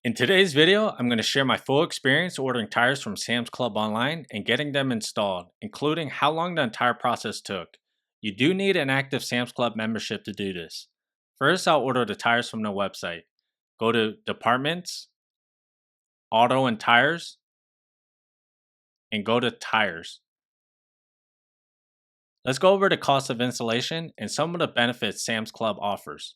In today's video, I'm going to share my full experience ordering tires from Sam's Club online and getting them installed, including how long the entire process took. You do need an active Sam's Club membership to do this. First, I'll order the tires from the website. Go to Departments, Auto and Tires, and go to Tires. Let's go over the cost of installation and some of the benefits Sam's Club offers.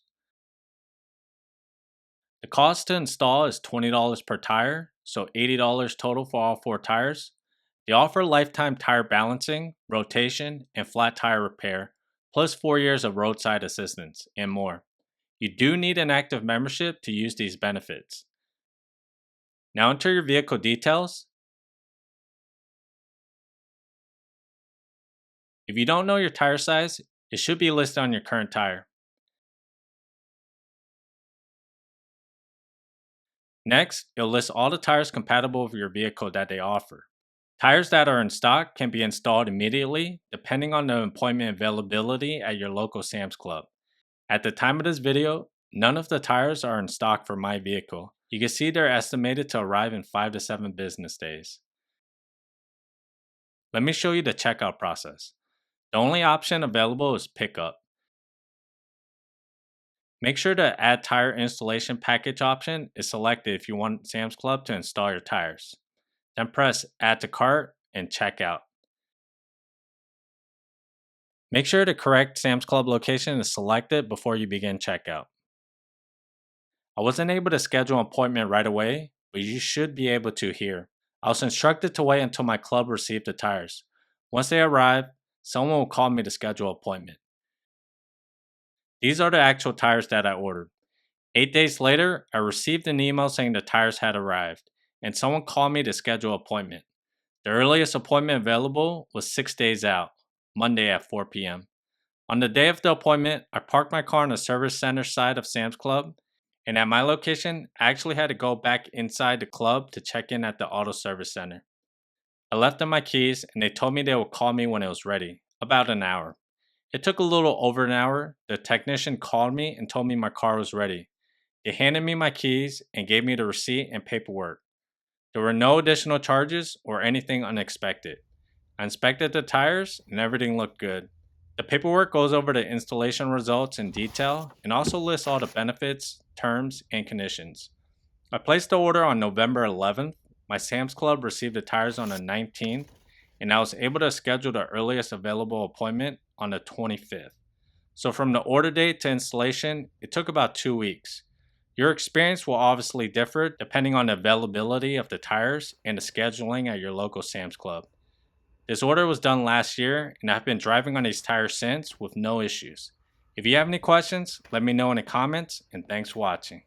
The cost to install is $20 per tire, so $80 total for all 4 tires. They offer lifetime tire balancing, rotation, and flat tire repair, plus 4 years of roadside assistance, and more. You do need an active membership to use these benefits. Now enter your vehicle details. If you don't know your tire size, it should be listed on your current tire. Next, it'll list all the tires compatible with your vehicle that they offer. Tires that are in stock can be installed immediately depending on the employment availability at your local Sam's Club. At the time of this video, none of the tires are in stock for my vehicle. You can see they're estimated to arrive in 5 to 7 business days. Let me show you the checkout process. The only option available is pickup. Make sure the Add Tire Installation Package option is selected if you want Sam's Club to install your tires. Then press Add to Cart and check out. Make sure the correct Sam's Club location is selected before you begin checkout. I wasn't able to schedule an appointment right away, but you should be able to here. I was instructed to wait until my club received the tires. Once they arrive, someone will call me to schedule an appointment. These are the actual tires that I ordered. 8 days later, I received an email saying the tires had arrived, and someone called me to schedule an appointment. The earliest appointment available was 6 days out, Monday at 4 p.m. On the day of the appointment, I parked my car on the service center side of Sam's Club, and at my location, I actually had to go back inside the club to check in at the auto service center. I left them my keys, and they told me they would call me when it was ready, about an hour. It took a little over an hour. The technician called me and told me my car was ready. They handed me my keys and gave me the receipt and paperwork. There were no additional charges or anything unexpected. I inspected the tires and everything looked good. The paperwork goes over the installation results in detail and also lists all the benefits, terms, and conditions. I placed the order on November 11th. My Sam's Club received the tires on the 19th, and I was able to schedule the earliest available appointment on the 25th. So from the order date to installation, it took about 2 weeks. Your experience will obviously differ depending on the availability of the tires and the scheduling at your local Sam's Club. This order was done last year, and I've been driving on these tires since with no issues. If you have any questions, let me know in the comments, and thanks for watching.